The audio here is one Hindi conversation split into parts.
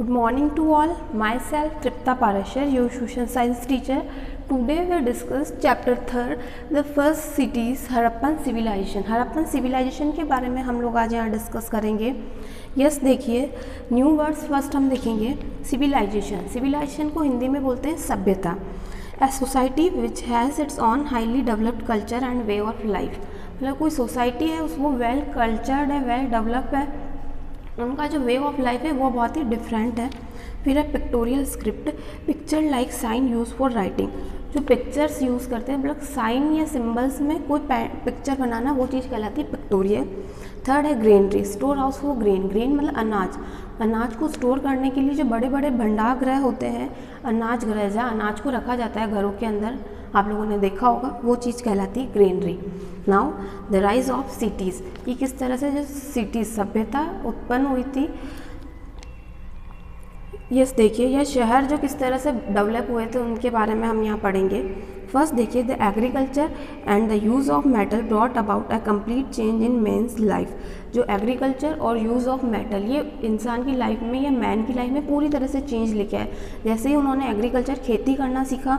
Good morning to all. Myself Tripta Parashar, your social science teacher. Today we discuss chapter 3, the first cities, Harappan civilization. Harappan civilization के बारे में हम लोग आज यहाँ डिस्कस करेंगे. यस देखिए, न्यू वर्ड्स फर्स्ट हम देखेंगे. सिविलाइजेशन, सिविलाइजेशन को हिंदी में बोलते हैं सभ्यता. A society which has its own highly developed culture and way of life. मतलब कोई सोसाइटी है वो वेल कल्चर्ड है, वेल डेवलप है, उनका जो वे ऑफ लाइफ है वो बहुत ही डिफरेंट है. फिर है pictorial script, picture like sign use for writing. जो पिक्चर्स यूज़ करते हैं मतलब साइन या सिंबल्स में कोई पिक्चर बनाना, वो चीज़ कहलाती है पिक्टोरियल. थर्ड है granary, store house for grain. Grain मतलब अनाज. अनाज को स्टोर करने के लिए जो बड़े बड़े भंडार गृह होते हैं, अनाज गृह, जहाँ अनाज को रखा जाता है घरों के अंदर, आप लोगों ने देखा होगा, वो चीज़ कहलाती है granary. Now the rise of cities, कि किस तरह से जो सिटीज़ सभ्यता उत्पन्न हुई थी. यस देखिए, यह शहर जो किस तरह से डेवलप हुए थे उनके बारे में हम यहाँ पढ़ेंगे. फर्स्ट देखिए, the agriculture and the use of metal brought about a complete change in man's life. जो एग्रीकल्चर और यूज़ ऑफ मेटल, ये इंसान की लाइफ में या मैन की लाइफ में पूरी तरह से चेंज लेके आए. जैसे ही उन्होंने एग्रीकल्चर खेती करना सीखा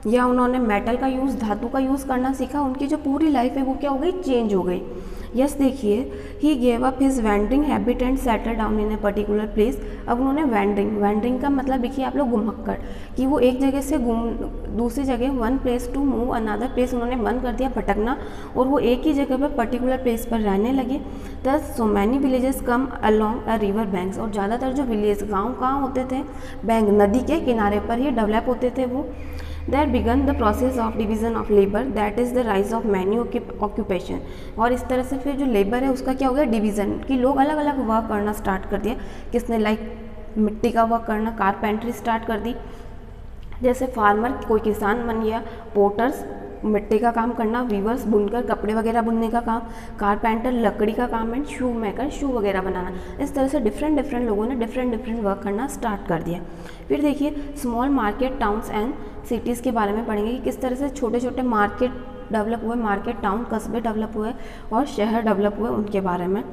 या उन्होंने मेटल का यूज़, धातु का यूज़ करना सीखा, उनकी जो पूरी लाइफ है वो क्या हो गई, चेंज हो गई. यस देखिए, he gave up his wandering habit and settle down in A particular place. अब उन्होंने वैंडरिंग का मतलब देखिए आप लोग घुमक्कड़, कि वो एक जगह से दूसरी जगह, one place to move another place, उन्होंने बंद कर दिया भटकना और वो एक ही जगह पर पर्टिकुलर प्लेस पर रहने लगे. दस so many villages come along a river banks. और ज़्यादातर जो विलेज, गाँव कहाँ होते थे, बैंक, नदी के किनारे पर ही डेवलप होते थे वो. There began the process of division of labor, that is the rise of many occupation. और इस तरह से फिर जो लेबर है उसका क्या हो गया, डिवीज़न, कि लोग अलग अलग वर्क करना स्टार्ट कर दिया. किसने, लाइक मिट्टी का वर्क करना, कारपेंट्री स्टार्ट कर दी. जैसे फार्मर, कोई किसान बन गया. पोर्टर्स, मिट्टी का काम करना. वीवर्स, बुनकर कपड़े वगैरह बुनने का काम. कारपेंटर, लकड़ी का काम. एंड शू मेकर, शू वगैरह बनाना. इस तरह से डिफरेंट लोगों ने डिफरेंट वर्क करना स्टार्ट कर दिया. फिर देखिए, small market towns and cities के बारे में पढ़ेंगे कि किस तरह से छोटे छोटे मार्केट डेवलप हुए, मार्केट टाउन, कस्बे डेवलप हुए और शहर डेवलप हुए, उनके बारे में.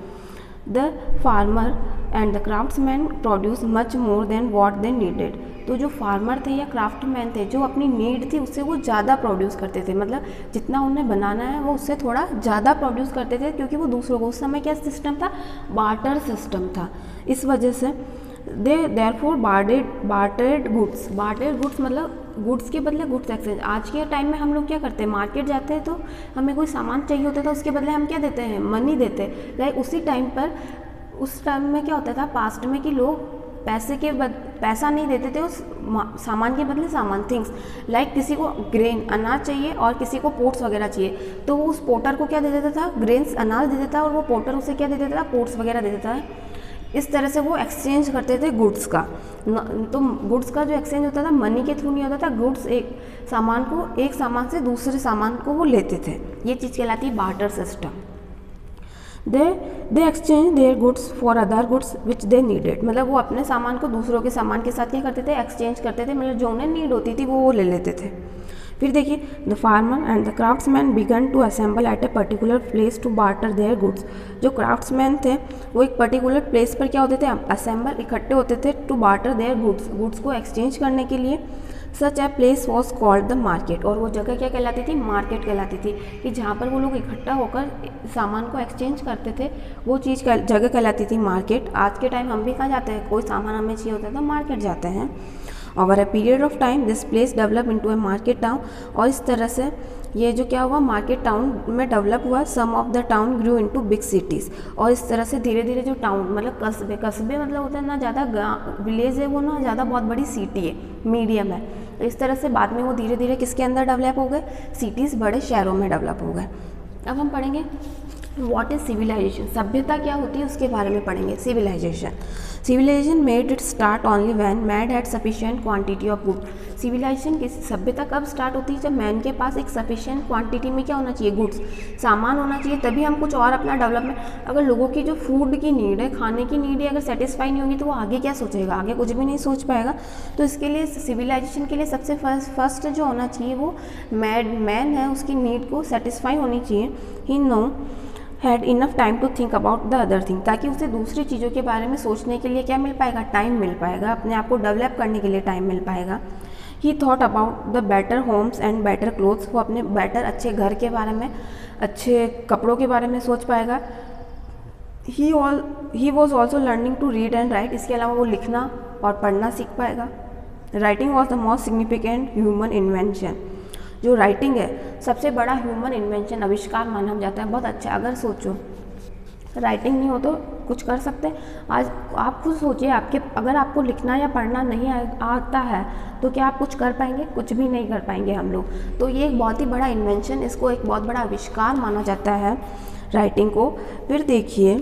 The farmer and the craftsman produce much more than what they needed. तो जो फार्मर थे या क्राफ्टमैन थे, जो अपनी नीड थी उससे वो ज़्यादा प्रोड्यूस करते थे. मतलब जितना उन्हें बनाना है वो उससे थोड़ा ज़्यादा प्रोड्यूस करते थे, क्योंकि वो दूसरों को, उस समय क्या सिस्टम था, बार्टर सिस्टम था. इस वजह से दे देयरफॉर बार्टेड गुड्स. बार्टेड गुड्स मतलब गुड्स के बदले गुड्स एक्सचेंज. आज के टाइम में हम लोग क्या करते हैं, मार्केट जाते हैं तो हमें कोई सामान चाहिए होता था, उसके बदले हम क्या देते हैं, मनी देते हैं. लाइक उसी टाइम पर, उस टाइम में क्या होता था पास्ट में, कि लोग पैसा नहीं देते थे उस सामान के बदले सामान, थिंग्स. लाइक किसी को ग्रेन, अनाज चाहिए और किसी को पोर्ट्स वगैरह चाहिए, तो वो उस पोर्टर को क्या दे देता था, ग्रेन्स, अनाज दे देता, और वो पोर्टर उसे क्या दे देता था, पोर्ट्स वगैरह दे देता है. इस तरह से वो एक्सचेंज करते थे गुड्स का. तो गुड्स का जो एक्सचेंज होता था मनी के थ्रू नहीं होता था. गुड्स, एक सामान से दूसरे सामान को वो लेते थे. ये चीज़ कहलाती है barter system. They exchange their goods for other goods which they needed. मतलब वो अपने सामान को दूसरों के सामान के साथ क्या करते थे, एक्सचेंज करते थे. मतलब जो उन्हें नीड होती थी वो ले लेते थे. फिर देखिए, the farmer and the craftsman began to assemble at a particular place to barter their goods. जो क्राफ्ट्समैन थे वो एक पर्टिकुलर प्लेस पर क्या होते थे, असेंबल, इकट्ठे होते थे, टू बार्टर देयर गुड्स को एक्सचेंज करने के लिए. Such a place was called the market. और वो जगह क्या कहलाती थी, मार्केट कहलाती थी, कि जहाँ पर वो लोग इकट्ठा होकर सामान को एक्सचेंज करते थे, वो चीज़ जगह कहलाती थी मार्केट. आज के टाइम हम भी कहाँ जाते हैं, कोई सामान हमें चाहिए होता है तो मार्केट जाते हैं. Over a period of time this place develop into A market town. और इस तरह से ये जो क्या हुआ, मार्केट टाउन में डेवलप हुआ. Some of the town grew into big cities. और इस तरह से धीरे धीरे जो टाउन, मतलब कस्बे मतलब होता है ना ज़्यादा विलेज है वो, ना ज़्यादा बहुत बड़ी सिटी है, मीडियम है. तो इस तरह से बाद में वो धीरे धीरे किसके अंदर डेवलप हो गए, सिटीज़, बड़े शहरों में डेवलप हो गए. अब हम पढ़ेंगे व्हाट इज़ सिविलाइजेशन. सभ्यता क्या होती है उसके बारे में पढ़ेंगे. Civilization made it start only when man had sufficient quantity of good. Civilization की सभ्यता कब स्टार्ट होती है, जब मैन के पास एक सफिशिएंट क्वांटिटी में क्या होना चाहिए, गुड्स, सामान होना चाहिए, तभी हम कुछ और अपना डेवलपमेंट. अगर लोगों की जो फूड की नीड है, खाने की नीड है, अगर सेटिस्फाई नहीं होगी तो वो आगे क्या सोचेगा, आगे कुछ भी नहीं सोच पाएगा. तो इसके लिए सिविलाइजेशन के लिए सबसे फर्स्ट जो होना चाहिए वो मैन है, उसकी नीड को सेटिस्फाई होनी चाहिए. He no had enough time to think about the other thing, ताकि उसे दूसरी चीज़ों के बारे में सोचने के लिए क्या मिल पाएगा, टाइम मिल पाएगा, अपने आप को डेवलप करने के लिए टाइम मिल पाएगा। ही thought about the better homes and better clothes, वो अपने बेटर अच्छे घर के बारे में, अच्छे कपड़ों के बारे में सोच पाएगा। He was also learning to read and write, इसके अलावा वो लिखना और पढ़ना सीख पाएगा। Writing was the most significant human invention, जो राइटिंग है सबसे बड़ा ह्यूमन इन्वेंशन, आविष्कार माना जाता है। बहुत अच्छा, अगर सोचो राइटिंग नहीं हो तो कुछ कर सकते। आज आप खुद सोचिए, अगर आपको लिखना या पढ़ना नहीं आता है तो क्या आप कुछ कर पाएंगे? कुछ भी नहीं कर पाएंगे हम लोग। तो ये एक बहुत ही बड़ा इन्वेंशन, इसको एक बहुत बड़ा आविष्कार माना जाता है राइटिंग को। फिर देखिए,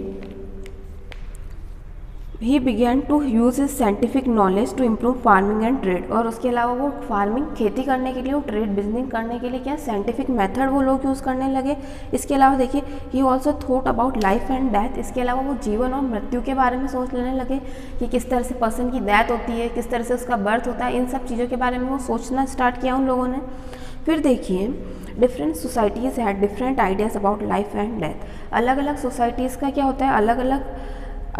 he began to use his scientific knowledge to improve farming and trade, और उसके अलावा वो फार्मिंग, खेती करने के लिए, वो ट्रेड बिजनेस करने के लिए क्या साइंटिफिक मेथड वो लोग यूज़ करने लगे। इसके अलावा देखिए, he also thought about life and death, इसके अलावा वो जीवन और मृत्यु के बारे में सोच लेने लगे कि किस तरह से पर्सन की डेथ होती है, किस तरह से उसका बर्थ होता है, इन सब चीज़ों के बारे में वो सोचना स्टार्ट किया उन लोगों ने। फिर देखिए, different societies had different ideas about life and death, अलग अलग सोसाइटीज़ का क्या होता है, अलग अलग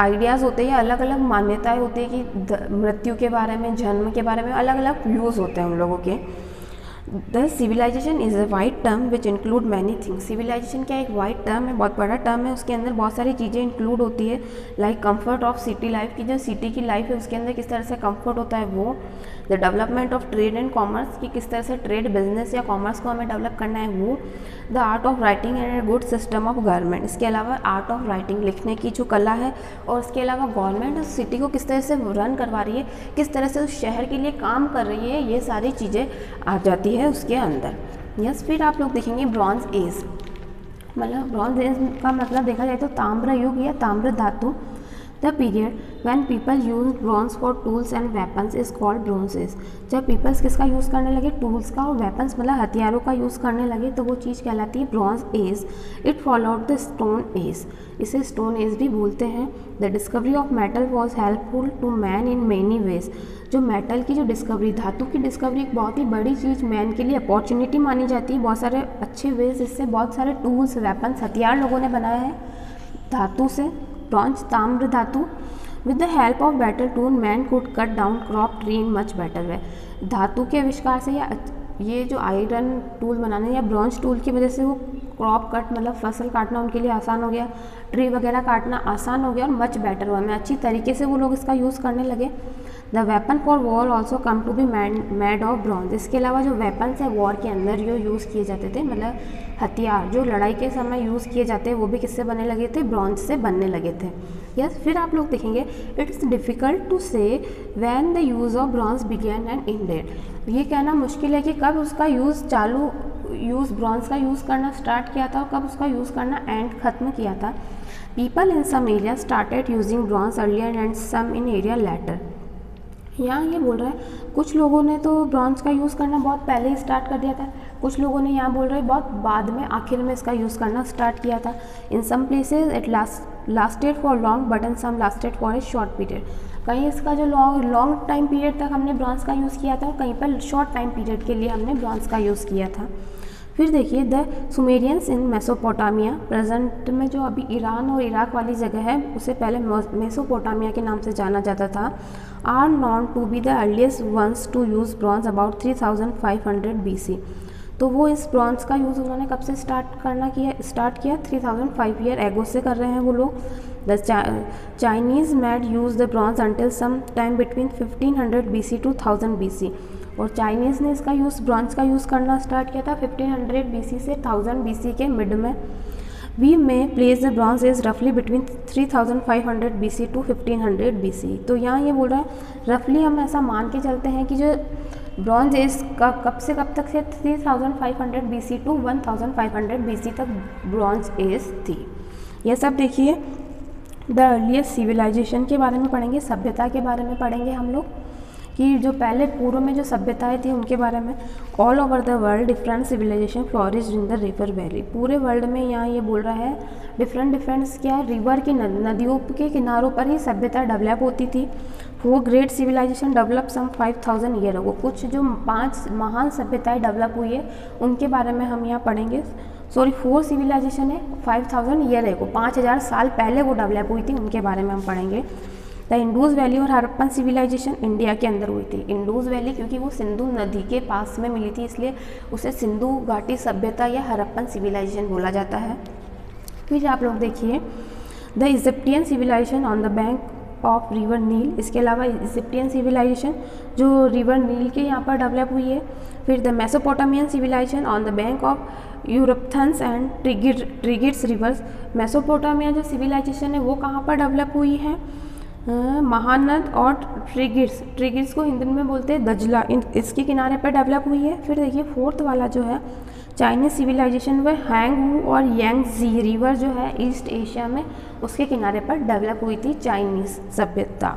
आइडियाज़ होते हैं, अलग अलग मान्यताएं होती है कि मृत्यु के बारे में, जन्म के बारे में अलग अलग व्यूज़ होते हैं उन लोगों के। The civilization is a wide term which include many things, civilization क्या एक वाइड टर्म है, बहुत बड़ा टर्म है, उसके अंदर बहुत सारी चीज़ें इंक्लूड होती है। Like comfort of city life, की जो सिटी की लाइफ है उसके अंदर किस तरह से कंफर्ट होता है वो। The development of trade and commerce, की किस तरह से ट्रेड, बिजनेस या कॉमर्स को हमें डेवलप करना है वो। The art of writing and good system of government, इसके अलावा आर्ट ऑफ राइटिंग, लिखने की जो कला है, और इसके अलावा गवर्नमेंट उस सिटी को किस तरह से रन करवा रही है, किस तरह से उस शहर के लिए काम कर रही है, ये सारी चीज़ें आ जाती है उसके अंदर। यस, फिर आप लोग देखेंगे ब्रॉन्ज एज, मतलब ब्रॉन्ज एज का मतलब देखा जाए तो ताम्र युग या ताम्र धातु। The period when people use bronze for tools and weapons is called bronze age, जब पीपल्स किसका यूज़ करने लगे, टूल्स का और वेपन्स मतलब हथियारों का यूज़ करने लगे तो वो चीज़ कहलाती है bronze age. It followed the stone age, इसे स्टोन एज भी बोलते हैं। The discovery of metal was helpful to man in many ways, जो मेटल की जो डिस्कवरी, धातु की डिस्कवरी एक बहुत ही बड़ी चीज़ मैन के लिए अपॉर्चुनिटी मानी जाती है। बहुत सारे अच्छे वेज, इससे बहुत सारे टूल्स, वेपन्स, हथियार लोगों ने बनाए हैं धातु से, ब्रॉन्ज ताम्र धातु। With the help of better tool man could cut down crop tree in much better way, धातु के आविष्कार से या ये जो आयरन टूल बनाने या ब्रॉन्ज टूल की वजह से वो क्रॉप कट मतलब फसल काटना उनके लिए आसान हो गया, ट्री वगैरह काटना आसान हो गया और मच बेटर हुआ में अच्छी तरीके से वो लोग इसका यूज़ करने लगे। The weapon for war also come to be made of bronze, इसके अलावा जो वेपन्स है वॉर के अंदर जो यूज़ किए जाते थे, मतलब हथियार जो लड़ाई के समय यूज़ किए जाते हैं वो भी किससे बनने लगे थे, ब्रॉन्ज से बनने लगे थे। यस, फिर आप लोग देखेंगे, it's difficult to say when the use of bronze began and ended, ये कहना मुश्किल है कि कब उसका यूज़ ब्रॉन्ज का यूज़ करना स्टार्ट किया था और कब उसका यूज़ करना एंड ख़त्म किया था। People in some area started using bronze earlier and some in area later, यहाँ ये बोल रहा है कुछ लोगों ने तो ब्रॉन्ज का यूज़ करना बहुत पहले ही स्टार्ट कर दिया था, कुछ लोगों ने यहाँ बोल रहे हैं बहुत बाद में, आखिर में इसका यूज़ करना स्टार्ट किया था। In some places it lasted for long but in some lasted for a short period, कहीं इसका जो लॉन्ग टाइम पीरियड तक हमने ब्रॉन्ज का यूज़ किया था और कहीं पर शॉर्ट टाइम पीरियड के लिए हमने ब्रॉन्ज का यूज़ किया था। फिर देखिए, the Sumerians in Mesopotamia, present में जो अभी ईरान और इराक वाली जगह है उसे पहले मेसोपोटामिया के नाम से जाना जाता था, are known to be the earliest ones to use bronze about 3500 BC, तो वो इस ब्रॉन्ज का यूज़ उन्होंने कब से स्टार्ट किया 3005 ईयर एगो से कर रहे हैं वो लोग। The Chinese made use the bronze until some time between 1500 BC to 1000 BC, और चाइनीज़ ने इसका ब्रॉन्ज का यूज़ करना स्टार्ट किया था 1500 BC से 1000 BC के मिड में। वी में प्लेस द ब्रॉन्ज इज रफली बिटवीन 3500 BC to 1500 BC, तो यहाँ ये बोल रहा है रफली हम ऐसा मान के चलते हैं कि जो ब्रॉन्ज एज कब से कब तक से 3500 BC to 1500 BC तक ब्रॉन्ज एज थी। यह सब देखिए, द अर्लीस्ट सिविलाइजेशन के बारे में पढ़ेंगे, सभ्यता के बारे में पढ़ेंगे हम लोग कि जो पहले पूर्व में जो सभ्यताएं थी उनके बारे में। All over the world different civilization flourished in the river valley, पूरे वर्ल्ड में यहाँ ये बोल रहा है डिफरेंट क्या है, रिवर की नदियों के किनारों पर ही सभ्यता डेवलप होती थी। वो great civilization develop some 5000 year ago, कुछ जो 5 महान सभ्यताएं डेवलप हुई है उनके बारे में हम यहाँ पढ़ेंगे। सॉरी 4 सिविलाइजेशन है 5000 ईयर है को 5000 साल पहले वो डेवलप हुई थी, उनके बारे में हम पढ़ेंगे। द इंडस वैली और हड़प्पन सिविलाइजेशन इंडिया के अंदर हुई थी। इंडस वैली क्योंकि वो सिंधु नदी के पास में मिली थी, इसलिए उसे सिंधु घाटी सभ्यता या हड़प्पन सिविलाइजेशन बोला जाता है। फिर आप लोग देखिए the Egyptian civilization on the bank of river Nile, इसके अलावा इजिप्टियन सिविलाइजेशन जो रिवर नील के यहाँ पर डेवलप हुई है। फिर the Mesopotamian civilization on the bank of यूरोपथन्स एंड ट्रिगिड्स रिवर्स, मेसोपोटामिया जो सिविलाइजेशन है वो कहाँ पर डेवलप हुई है, महानद और ट्रिगिड्स को हिंदी में बोलते हैं दजला, इसके किनारे पर डेवलप हुई है। फिर देखिए फोर्थ वाला जो है चाइनीज सिविलाइजेशन वह हैंगू और यांगजी रिवर जो है ईस्ट एशिया में उसके किनारे पर डेवलप हुई थी चाइनीज सभ्यता।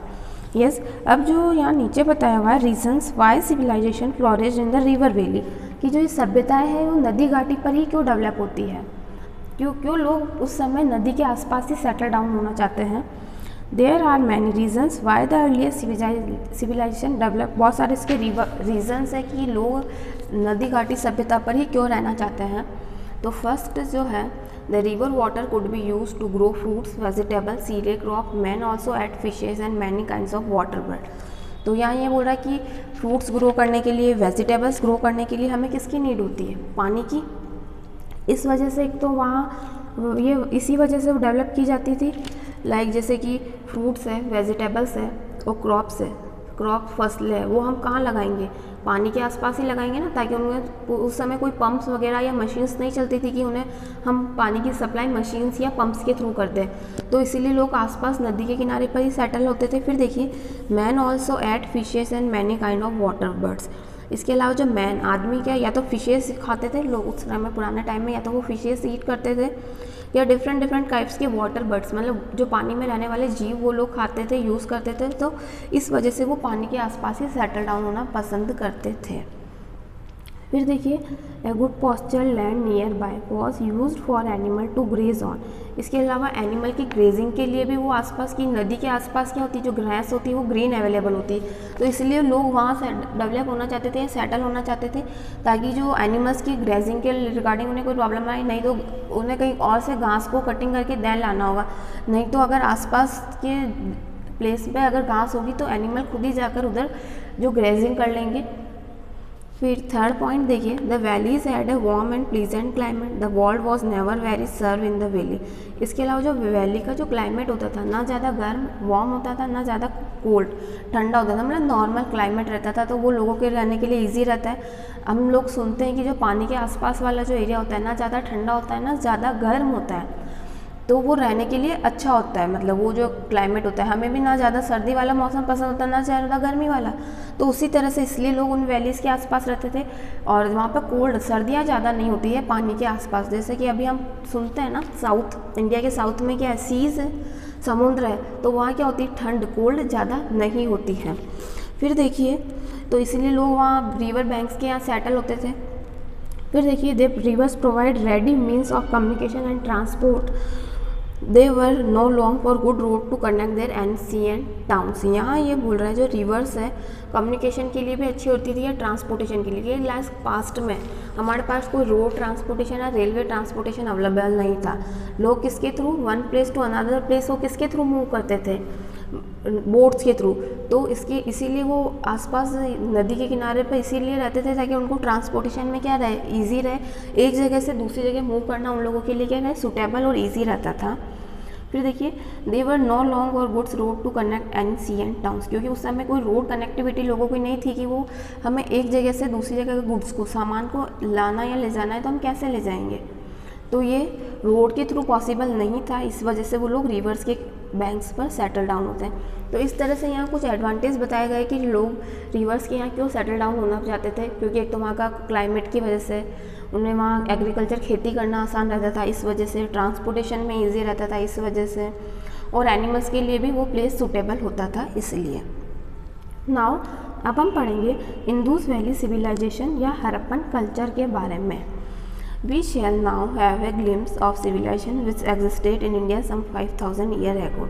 यस, अब जो यहाँ नीचे बताया हुआ है reasons why civilization flourish in the river valley, कि जो ये सभ्यताएं हैं वो नदी घाटी पर ही क्यों डेवलप होती है, क्यों लोग उस समय नदी के आसपास ही सेटल डाउन होना चाहते हैं। There are many reasons why the earliest civilization develop, बहुत सारे इसके रीजन्स है कि लोग नदी घाटी सभ्यता पर ही क्यों रहना चाहते हैं। तो फर्स्ट जो है the river water could be use to grow fruits vegetable cereal crop man also ate fishes and many kinds of water bird. तो यहाँ ये बोल रहा है कि फ्रूट्स ग्रो करने के लिए, वेजिटेबल्स ग्रो करने के लिए हमें किसकी नीड होती है, पानी की। इस वजह से एक तो वहाँ ये इसी वजह से वो डेवलप की जाती थी, लाइक जैसे कि फ्रूट्स है, वेजिटेबल्स है और क्रॉप्स है, क्रॉप फसलें है, वो हम कहाँ लगाएंगे, पानी के आसपास ही लगाएंगे ना, ताकि उनमें उस समय कोई पंप्स वगैरह या मशीन्स नहीं चलती थी कि उन्हें हम पानी की सप्लाई मशीन्स या पंप्स के थ्रू कर दें, तो इसीलिए लोग आसपास नदी के किनारे पर ही सेटल होते थे। फिर देखिए man also eight fishes and many kind of water birds, इसके अलावा जो मैन आदमी क्या या तो फिशेस खाते थे लोग उस समय पुराने टाइम में, या तो वो फिशेस ईट करते थे या डिफरेंट टाइप्स के वाटर बर्ड्स मतलब जो पानी में रहने वाले जीव वो लोग खाते थे, यूज़ करते थे, तो इस वजह से वो पानी के आसपास ही सेटल डाउन होना पसंद करते थे। फिर देखिए a good pasture land near by was used for animal to graze on, इसके अलावा एनिमल की ग्रेजिंग के लिए भी वो आसपास की नदी के आसपास क्या होती है, जो ग्रास होती है वो ग्रीन अवेलेबल होती है, तो इसलिए लोग वहाँ से डेवलप होना चाहते थे, सेटल होना चाहते थे, ताकि जो एनिमल्स की ग्रेजिंग के रिगार्डिंग उन्हें कोई प्रॉब्लम आए, नहीं तो उन्हें कहीं और से घास को कटिंग करके देन लाना होगा, नहीं तो अगर आसपास के प्लेस पे अगर घास होगी तो एनिमल खुद ही जाकर उधर जो ग्रेजिंग कर लेंगे। फिर थर्ड पॉइंट देखिए the valleys had a warm and pleasant climate, the world was never very severe in the valley, इसके अलावा जो वैली का जो क्लाइमेट होता था ना ज़्यादा गर्म वार्म होता था ना ज़्यादा कोल्ड ठंडा होता था, मतलब नॉर्मल क्लाइमेट रहता था, तो वो लोगों के रहने के लिए ईजी रहता है। हम लोग सुनते हैं कि जो पानी के आसपास वाला जो एरिया होता है ना ज़्यादा ठंडा होता है ना ज़्यादा गर्म होता है, तो वो रहने के लिए अच्छा होता है, मतलब वो जो क्लाइमेट होता है, हमें भी ना ज़्यादा सर्दी वाला मौसम पसंद होता है ना ज़्यादा गर्मी वाला, तो उसी तरह से इसलिए लोग उन वैलीज़ के आसपास रहते थे और वहाँ पर कोल्ड सर्दियाँ ज़्यादा नहीं होती है पानी के आसपास, जैसे कि अभी हम सुनते हैं ना साउथ इंडिया के साउथ में क्या है सीज़ है, समुद्र है, तो वहाँ क्या होती है ठंड कोल्ड ज़्यादा नहीं होती है। फिर देखिए तो इसलिए लोग वहाँ रिवर बैंक्स के यहाँ सेटल होते थे। फिर देखिए the rivers provide ready means of communication and transport, there were no long for good road to connect their ancient towns, यहाँ ये बोल रहा है जो रिवर्स है कम्युनिकेशन के लिए भी अच्छी होती थी या ट्रांसपोर्टेशन के लिए। लास्ट पास्ट में हमारे पास कोई रोड ट्रांसपोर्टेशन या रेलवे ट्रांसपोर्टेशन अवेलेबल नहीं था, लोग किसके through one place to another place वो किसके थ्रू मूव करते थे, बोट्स के थ्रू, तो इसीलिए वो आसपास नदी के किनारे पर इसीलिए रहते थे ताकि उनको ट्रांसपोर्टेशन में क्या रहे ईजी रहे, एक जगह से दूसरी जगह मूव करना उन लोगों के लिए क्या रहे सूटेबल और ईजी रहता था। फिर देखिए दे वर नो लॉन्ग और goods road to connect ancient towns, क्योंकि उस समय कोई रोड कनेक्टिविटी लोगों की नहीं थी कि वो हमें एक जगह से दूसरी जगह के गुड्स को सामान को लाना या ले जाना है तो हम कैसे ले जाएंगे, तो ये रोड के थ्रू पॉसिबल नहीं था, इस वजह से वो लोग रिवर्स के बैंक्स पर सेटल डाउन होते हैं। तो इस तरह से यहाँ कुछ एडवांटेज बताए गए कि लोग रिवर्स के यहाँ क्यों सेटल डाउन होना चाहते थे, क्योंकि एक तो वहाँ का क्लाइमेट की वजह से उन्हें वहाँ एग्रीकल्चर खेती करना आसान रहता था, इस वजह से ट्रांसपोर्टेशन में ईजी रहता था इस वजह से, और एनिमल्स के लिए भी वो प्लेस सूटेबल होता था इसलिए। नाउ अब हम पढ़ेंगे इंडस वैली सिविलाइजेशन या हड़प्पन कल्चर के बारे में। We shall now have a glimpse of civilization which existed in India some 5000 years ago.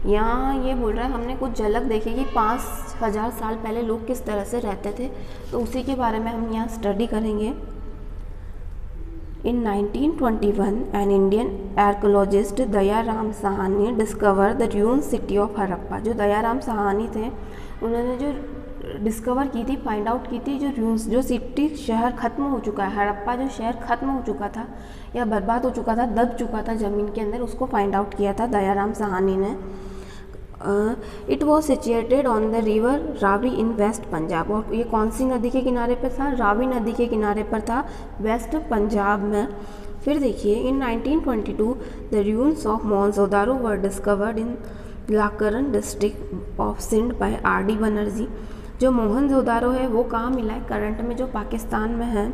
यहाँ ये बोल रहा है हमने कुछ झलक देखी कि 5000 साल पहले लोग किस तरह से रहते थे, तो उसी के बारे में हम यहाँ स्टडी करेंगे। In 1921, an Indian archaeologist Dayaram Sahni discover the ruined city of Harappa. जो दयाराम साहनी थे उन्होंने जो डिस्कवर की थी, फाइंड आउट की थी, जो ruins, जो सिटी शहर ख़त्म हो चुका है, हड़प्पा जो शहर ख़त्म हो चुका था या बर्बाद हो चुका था, दब चुका था ज़मीन के अंदर, उसको फाइंड आउट किया था दयाराम साहनी ने। It was situated on the river Ravi in west Punjab. और ये कौन सी नदी के किनारे पर था? रावी नदी के किनारे पर था, वेस्ट पंजाब में। फिर देखिए, in 1922 the ruins of Mohenjodaro were discovered in Larkana district of Sindh by R.D. Banerjee. जो मोहनजोदारो है वो कहाँ मिला है? करंट में जो पाकिस्तान में है,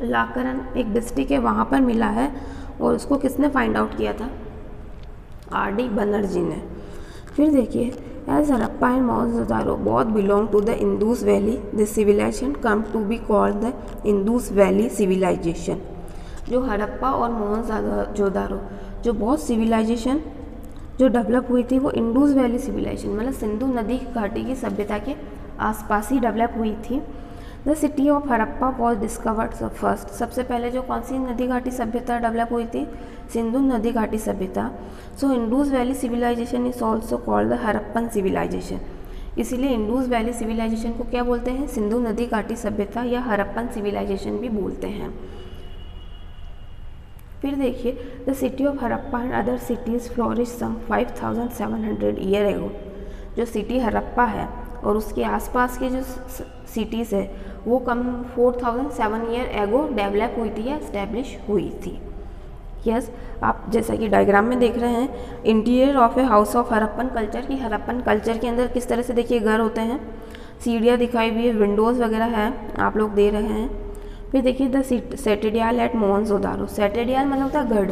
लाकरन एक डिस्ट्रिक्ट है, वहाँ पर मिला है। और उसको किसने फाइंड आउट किया था? R.D. बनर्जी ने। फिर देखिए, as Harappa and Mohenjodaro both belong to the Indus valley, this civilization come to be called the Indus valley civilization. जो हड़प्पा और मोहनजोदारो जो बहुत सिविलाइजेशन जो डेवलप हुई थी वो इंडूस वैली सिविलाइजेशन, मतलब सिंधु नदी घाटी की सभ्यता के आसपास ही डेवलप हुई थी। The city of Harappa was discovered first. सबसे पहले जो कौन सी नदी घाटी सभ्यता डेवलप हुई थी? सिंधु नदी घाटी सभ्यता। So Indus valley civilization is also called the Harappan civilization. इसीलिए इंडूस वैली सिविलाइजेशन को क्या बोलते हैं? सिंधु नदी घाटी सभ्यता या हड़प्पन सिविलाइजेशन भी बोलते हैं। फिर देखिए, the city of Harappa and other cities flourish some 5700 year ago. जो सिटी हड़प्पा है और उसके आसपास के जो सिटीज़ है वो कम 4007 ईयर एगो डेवलप हुई थी या इस्टेब्लिश हुई थी। यस, आप जैसा कि डायग्राम में देख रहे हैं, interior of a house of Harappan culture की हड़प्पन कल्चर के अंदर किस तरह से देखिए घर होते हैं, सीढ़ियाँ दिखाई हुई है, विंडोज़ वगैरह है, आप लोग दे रहे हैं। फिर देखिए, द सेटेडियल एट मोहनजोदारो। सेटेडियल मतलब होता है गढ़।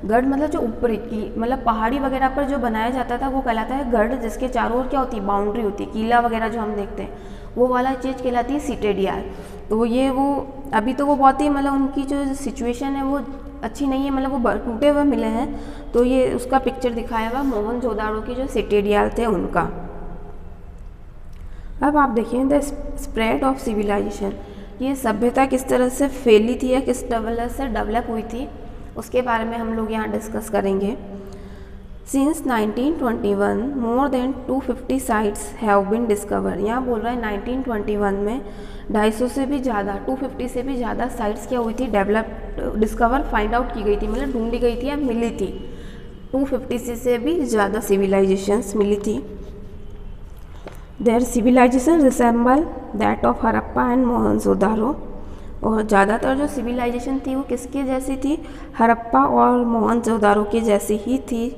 गढ़ मतलब जो ऊपर की, मतलब पहाड़ी वगैरह पर जो बनाया जाता था वो कहलाता है गढ़, जिसके चारों ओर क्या होती है? बाउंड्री होती है, किला वगैरह जो हम देखते हैं वो वाला चीज़ कहलाती है सिटेडियल। तो ये वो अभी तो वो बहुत ही, मतलब उनकी जो सिचुएशन है वो अच्छी नहीं है, मतलब वो टूटे हुए मिले हैं। तो ये उसका पिक्चर दिखाया हुआ मोहनजोदारो की जो सिटेडियल थे उनका। अब आप देखिए, द स्प्रेड ऑफ सिविलाइजेशन। ये सभ्यता किस तरह से फैली थी या किस तरह से डेवलप हुई थी, उसके बारे में हम लोग यहाँ डिस्कस करेंगे। Since 1921 more than 250 sites have been discover. यहाँ बोल रहा है 1921 में 250 से भी ज़्यादा, 250 से भी ज़्यादा साइट्स क्या हुई थी? डेवलप, डिस्कवर, फाइंड आउट की गई थी, मतलब ढूंढी गई थी या मिली थी। 250 से भी ज़्यादा सिविलाइजेशंस मिली थी। Their civilization resemble that of Harappa and Mohenjodaro. और ज़्यादातर जो सिविलाइजेशन थी वो किसके जैसी थी? हड़प्पा और मोहनजोदारो के जैसी ही थी।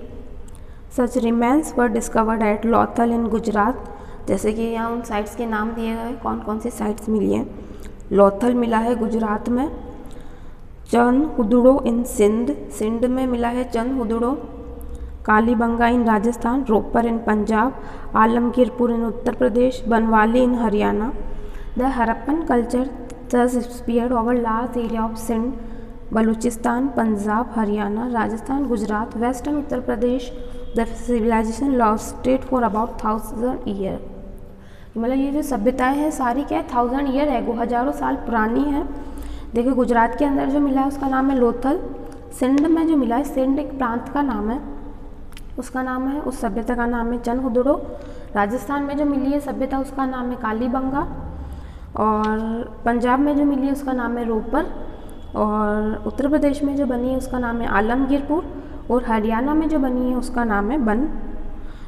Such remains were discovered at Lothal in Gujarat. जैसे कि यहाँ उन साइट्स के नाम दिए गए, कौन कौन सी साइट्स मिली हैं? लोथल मिला है गुजरात में, चंदहुदड़ो इन सिंध, सिंध में मिला है Chanhudaro, Kalibangan in Rajasthan, Ropar in Punjab, Alamgirpur in Uttar Pradesh, Banawali in Haryana. The Harappan culture thus spread over large area of Sindh, Baluchistan, Punjab, Haryana, Rajasthan, Gujarat, western Uttar Pradesh. The civilization lasted for about 1000 year. मतलब ये जो सभ्यताएं हैं सारी क्या है? 1000 ईयर है, वो हज़ारों साल पुरानी है। देखिए, गुजरात के अंदर जो मिला है उसका नाम है लोथल। सिंध में जो मिला है, सिंध एक प्रांत का नाम है, उसका नाम है, उस सभ्यता का नाम है चंदहुदड़ो। राजस्थान में जो मिली है सभ्यता उसका नाम है कालीबंगा। और पंजाब में जो मिली है उसका नाम है रोपर। और उत्तर प्रदेश में जो बनी है उसका नाम है आलमगीरपुर। और हरियाणा में जो बनी है उसका नाम है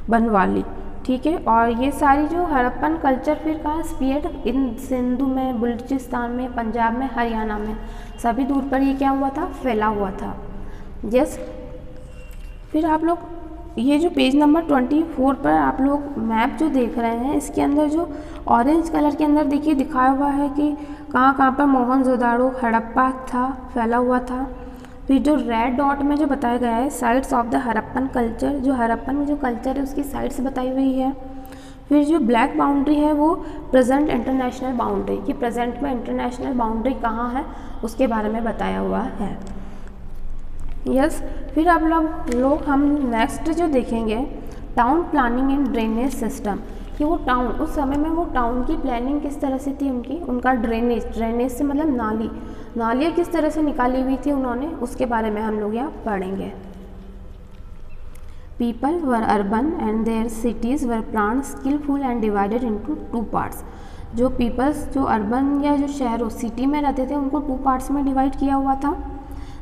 बनवाली। ठीक है, और ये सारी जो हड़प्पन कल्चर फिर कहाँ स्प्रेड? इन सिंधु में, बलूचिस्तान में, पंजाब में, हरियाणा में, सभी दूर पर ये क्या हुआ था? फैला हुआ था। यस, फिर आप लोग ये जो पेज नंबर 24 पर आप लोग मैप जो देख रहे हैं, इसके अंदर जो ऑरेंज कलर के अंदर देखिए दिखाया हुआ है कि कहाँ पर मोहनजोदारो, हड़प्पा था, फैला हुआ था। फिर जो रेड डॉट में जो बताया गया है sites of the Harappan culture, जो हड़प्पन में जो कल्चर है उसकी साइट्स बताई हुई है। फिर जो ब्लैक बाउंड्री है वो प्रेजेंट इंटरनेशनल बाउंड्री, कि प्रेजेंट में इंटरनेशनल बाउंड्री कहाँ है उसके बारे में बताया हुआ है। यस, फिर अब लोग हम नेक्स्ट जो देखेंगे town planning and drainage system, कि वो टाउन, उस समय में वो टाउन की प्लानिंग किस तरह से थी उनकी, उनका ड्रेनेज से मतलब नाली, नालियाँ किस तरह से निकाली हुई थी उन्होंने, उसके बारे में हम लोग यहाँ पढ़ेंगे। People were urban and their cities were planned skillful and divided into two parts। जो पीपल्स जो अर्बन या जो शहरों सिटी में रहते थे उनको टू पार्ट्स में डिवाइड किया हुआ था।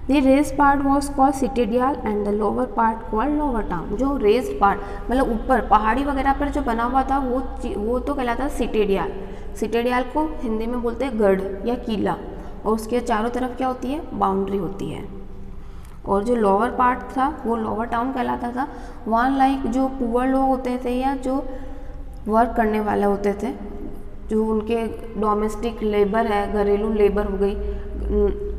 The raised part was called citadel and the lower part called lower town. जो रेज पार्ट मतलब ऊपर पहाड़ी वगैरह पर जो बना हुआ था वो तो कहलाता सिटीडियल। सिटीडियल को हिंदी में बोलते हैं गढ़ या किला, और उसके चारों तरफ क्या होती है, बाउंड्री होती है। और जो लोअर पार्ट था वो लोअर टाउन कहलाता था। वहाँ लाइक जो पुअर लोग होते थे या जो वर्क करने वाले होते थे, जो उनके डोमेस्टिक लेबर है, घरेलू लेबर हो गई,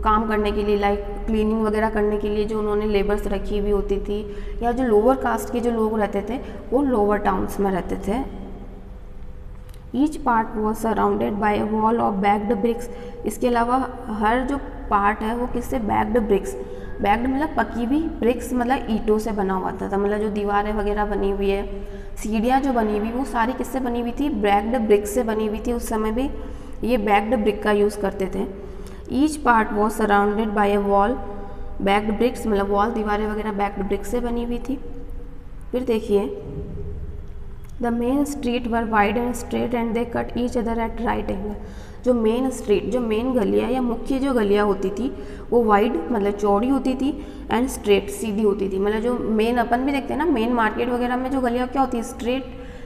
काम करने के लिए लाइक क्लीनिंग वगैरह करने के लिए जो उन्होंने लेबर्स रखी हुई होती थी, या जो लोअर कास्ट के जो लोग रहते थे वो लोअर टाउन्स में रहते थे। Each part was surrounded by a wall of baked bricks. इसके अलावा हर जो पार्ट है वो किससे, बैग्ड ब्रिक्स। बैग्ड मतलब पकी हुई, ब्रिक्स मतलब ईंटों से बना हुआ था। मतलब जो दीवारें वगैरह बनी हुई है, सीढ़ियाँ जो बनी हुई वो सारी किससे बनी हुई थी, बैग्ड ब्रिक्स से बनी हुई थी। उस समय भी ये बैग्ड ब्रिक का यूज़ करते थे। Each part was surrounded by a wall baked bricks, मतलब वॉल दीवारें वगैरह बैग्ड ब्रिक्स से बनी हुई थी। फिर देखिए the main street were wide and straight and they cut each other at right angle. जो मेन स्ट्रीट, जो मेन गलियाँ या मुख्य जो गलियाँ होती थी वो वाइड मतलब चौड़ी होती थी एंड स्ट्रेट सीधी होती थी। मतलब जो मेन अपन भी देखते हैं ना, मेन मार्केट वगैरह में जो गलियाँ क्या होती है, स्ट्रेट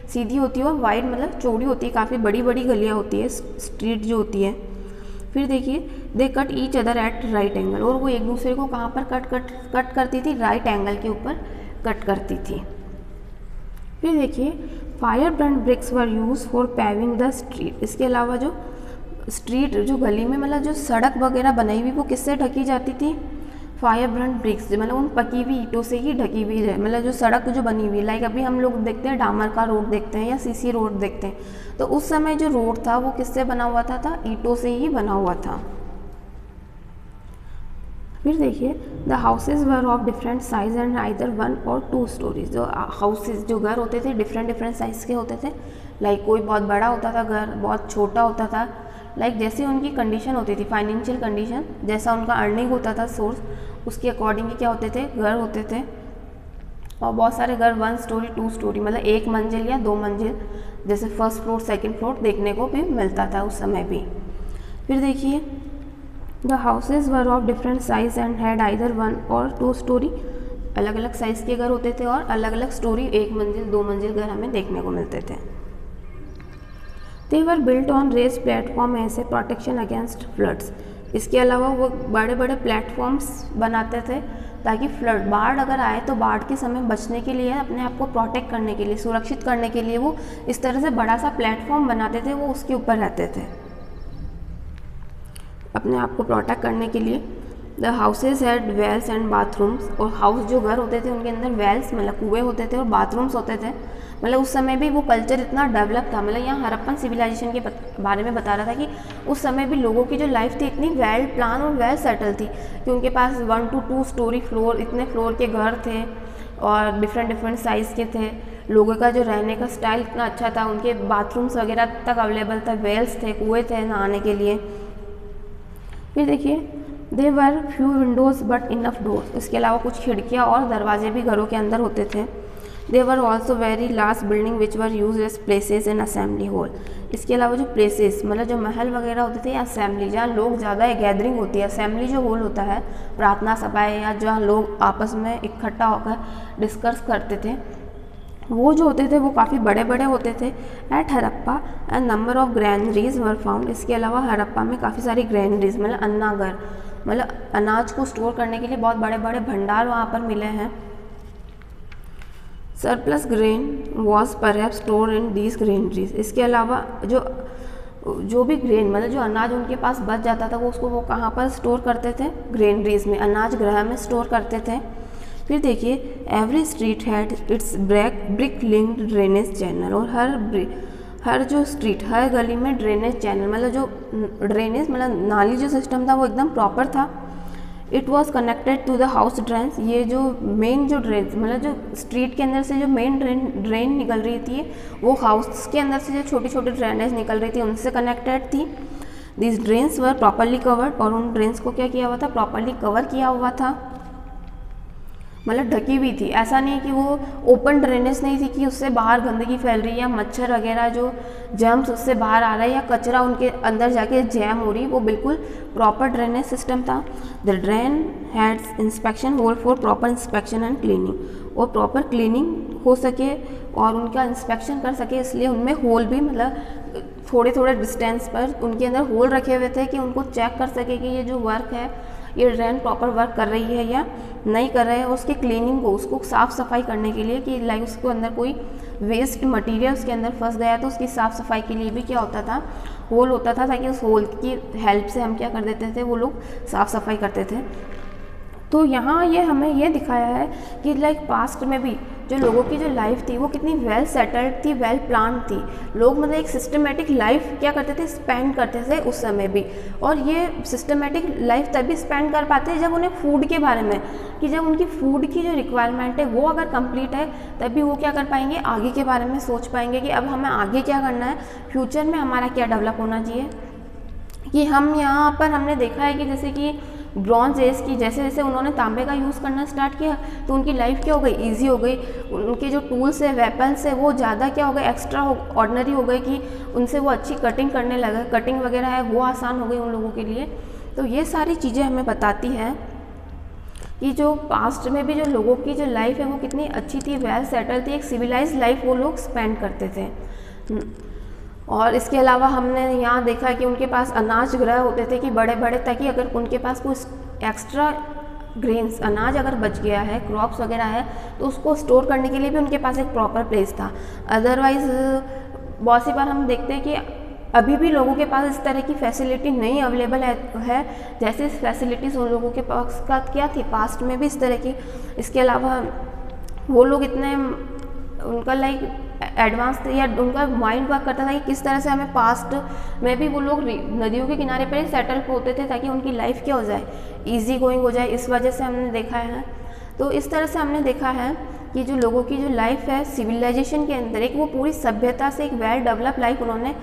सीधी होती है, और वाइड मतलब चौड़ी होती है, काफ़ी बड़ी बड़ी गलियाँ होती है स्ट्रीट जो होती है। फिर देखिए they cut each other at right angle, और वो एक दूसरे को कहाँ पर कट करती थी, राइट एंगल के ऊपर कट करती थी। फिर देखिए fire burnt bricks were use for paving the street. इसके अलावा जो स्ट्रीट जो गली में मतलब जो सड़क वगैरह बनाई हुई वो किससे ढकी जाती थी, फायर ब्रांड ब्रिक्स, मतलब उन पकी हुई ईंटों से ही ढकी हुई है। मतलब जो सड़क जो बनी हुई, लाइक अभी हम लोग देखते हैं डामर का रोड देखते हैं या सीसी रोड देखते हैं, तो उस समय जो रोड था वो किससे बना हुआ था ईंटों से ही बना हुआ था। फिर देखिए the houses were of different size and either 1 और 2 स्टोरीज। जो हाउसेज जो घर होते थे डिफरेंट साइज़ के होते थे, लाइक कोई बहुत बड़ा होता था घर, बहुत छोटा होता था, लाइक जैसे उनकी कंडीशन होती थी, फाइनेंशियल कंडीशन, जैसा उनका अर्निंग होता था सोर्स, उसके अकॉर्डिंग क्या होते थे, घर होते थे। और बहुत सारे घर 1 स्टोरी 2 स्टोरी मतलब 1 मंजिल या 2 मंजिल, जैसे फर्स्ट फ्लोर सेकंड फ्लोर देखने को भी मिलता था उस समय भी। फिर देखिए the houses were of different size and had either 1 और 2 स्टोरी। अलग अलग साइज़ के घर होते थे और अलग अलग स्टोरी, 1 मंजिल 2 मंजिल घर हमें देखने को मिलते थे। दे were built on raised platform as a protection against floods. इसके अलावा वो बड़े बड़े प्लेटफॉर्म्स बनाते थे ताकि फ्लड, बाढ़ अगर आए तो बाढ़ के समय बचने के लिए, अपने आप को प्रोटेक्ट करने के लिए, सुरक्षित करने के लिए वो इस तरह से बड़ा सा प्लेटफॉर्म बनाते थे, वो उसके ऊपर रहते थे अपने आप को प्रोटेक्ट करने के लिए। The houses had wells and bathrooms. और हाउस जो घर होते थे उनके अंदर वेल्स मतलब कुएँ होते थे और बाथरूम्स होते थे। मतलब उस समय भी वो कल्चर इतना डेवलप था। मतलब यहाँ हड़प्पन सिविलाइजेशन के बारे में बता रहा था कि उस समय भी लोगों की जो लाइफ थी इतनी वेल प्लान और वेल सेटल थी कि उनके पास 1 to 2 स्टोरी फ्लोर, इतने फ्लोर के घर थे और डिफरेंट साइज़ के थे। लोगों का जो रहने का स्टाइल इतना अच्छा था, उनके बाथरूम्स वगैरह तक अवेलेबल था, वेल्स थे, कुएँ थे नहाने के लिए। फिर देखिए there were few windows but enough doors. इसके अलावा कुछ खिड़कियाँ और दरवाजे भी घरों के अंदर होते थे। दे were also very large building which were use as places in assembly hall. इसके अलावा जो प्लेसेस मतलब जो महल वगैरह होते थे या असेंबली, जहाँ लोग ज़्यादा गैदरिंग होती है, असेंबली जो हॉल होता है, प्रार्थना सभाएँ या जहाँ लोग आपस में इकट्ठा होकर डिस्कस करते थे, वो जो होते थे वो काफ़ी बड़े बड़े होते थे। At Harappa and number of granaries were found. इसके अलावा हड़प्पा में काफ़ी सारी ग्रैनरीज मतलब अन्नागर, मतलब अनाज को स्टोर करने के लिए बहुत बड़े बड़े भंडार वहाँ पर मिले हैं। Surplus grain was perhaps store in these granaries. इसके अलावा जो भी ग्रेन मतलब जो अनाज उनके पास बच जाता था वो कहाँ पर स्टोर करते थे, ग्रेनरीज में, अनाज गृह में स्टोर करते थे। फिर देखिए every street had it's brick linked drainage channel. और हर जो स्ट्रीट, हर गली में ड्रेनेज चैनल मतलब जो ड्रेनेज मतलब नाली जो सिस्टम था वो एकदम प्रॉपर था। It was connected to the house drains. ये जो मेन जो ड्रेन मतलब जो स्ट्रीट के अंदर से जो मेन ड्रेन निकल रही थी वो हाउस के अंदर से जो छोटी छोटी ड्रेनेज निकल रही थी उनसे कनेक्टेड थी। This drains were properly covered, और उन ड्रेन्स को क्या किया हुआ था, प्रॉपरली कवर किया हुआ था, मतलब ढकी हुई थी। ऐसा नहीं कि वो ओपन ड्रेनेज नहीं थी कि उससे बाहर गंदगी फैल रही है या मच्छर वगैरह जो जर्म्स उससे बाहर आ रहा है या कचरा उनके अंदर जाके जैम हो रही, वो बिल्कुल प्रॉपर ड्रेनेज सिस्टम था। The drain had inspection hole for proper inspection and cleaning, और प्रॉपर क्लीनिंग हो सके और उनका इंस्पेक्शन कर सके, इसलिए उनमें होल भी मतलब थोड़े थोड़े डिस्टेंस पर उनके अंदर होल रखे हुए थे कि उनको चेक कर सके कि ये जो वर्क है ये ड्रेन प्रॉपर वर्क कर रही है या नहीं कर रहे हैं। उसकी क्लीनिंग को, उसको साफ़ सफाई करने के लिए कि लाइक उसके अंदर कोई वेस्ट मटेरियल उसके अंदर फंस गया तो उसकी साफ़ सफाई के लिए भी क्या होता था, होल होता था, ताकि उस होल की हेल्प से हम क्या कर देते थे, वो लोग साफ़ सफाई करते थे। तो यहाँ ये हमें ये दिखाया है कि लाइक पास्ट में भी जो लोगों की जो लाइफ थी वो कितनी वेल सेटल्ड थी, वेल प्लान थी। लोग मतलब एक सिस्टमेटिक लाइफ क्या करते थे, स्पेंड करते थे उस समय भी। और ये सिस्टमेटिक लाइफ तभी स्पेंड कर पाते हैं जब उन्हें फूड के बारे में, कि जब उनकी फूड की जो रिक्वायरमेंट है वो अगर कंप्लीट है तभी वो क्या कर पाएंगे, आगे के बारे में सोच पाएंगे कि अब हमें आगे क्या करना है, फ्यूचर में हमारा क्या डेवलप होना चाहिए। कि हम यहाँ पर हमने देखा है कि जैसे कि ब्रॉन्ज एज की जैसे जैसे उन्होंने तांबे का यूज़ करना स्टार्ट किया तो उनकी लाइफ क्या हो गई, ईजी हो गई। उनके जो टूल्स है, वेपन्स है, वो ज़्यादा क्या हो गए, एक्स्ट्रा ऑर्डिनरी हो गए कि उनसे वो अच्छी कटिंग करने लगे, कटिंग वगैरह है वो आसान हो गई उन लोगों के लिए। तो ये सारी चीज़ें हमें बताती हैं कि जो पास्ट में भी जो लोगों की जो लाइफ है वो कितनी अच्छी थी, वेल सेटल थी, एक सिविलाइज लाइफ वो लोग स्पेंड करते थे। और इसके अलावा हमने यहाँ देखा कि उनके पास अनाज ग्रह होते थे कि बड़े बड़े, ताकि अगर उनके पास कुछ एक्स्ट्रा ग्रेन्स अनाज अगर बच गया है, क्रॉप्स वगैरह है, तो उसको स्टोर करने के लिए भी उनके पास एक प्रॉपर प्लेस था। अदरवाइज बहुत सी बार हम देखते हैं कि अभी भी लोगों के पास इस तरह की फैसिलिटी नहीं अवेलेबल है जैसे फैसिलिटीज़ उन लोगों के पास का क्या थी पास्ट में भी इस तरह की। इसके अलावा वो लोग इतने उनका लाइक एडवांस थे या उनका माइंड वर्क करता था कि किस तरह से हमें पास्ट में भी वो लोग नदियों के किनारे पर ही सेटल होते थे ताकि उनकी लाइफ क्या हो जाए, इजी गोइंग हो जाए। इस वजह से हमने देखा है, तो इस तरह से हमने देखा है कि जो लोगों की जो लाइफ है सिविलाइजेशन के अंदर एक वो पूरी सभ्यता से एक वेल डेवलप लाइफ उन्होंने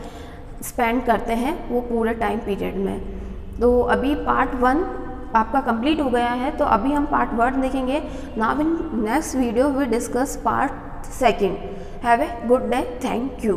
स्पेंड करते हैं वो पूरे टाइम पीरियड में। तो अभी पार्ट 1 आपका कंप्लीट हो गया है, तो अभी हम पार्ट 1 देखेंगे। Now in next video we discuss part 2। Have a good day, thank you.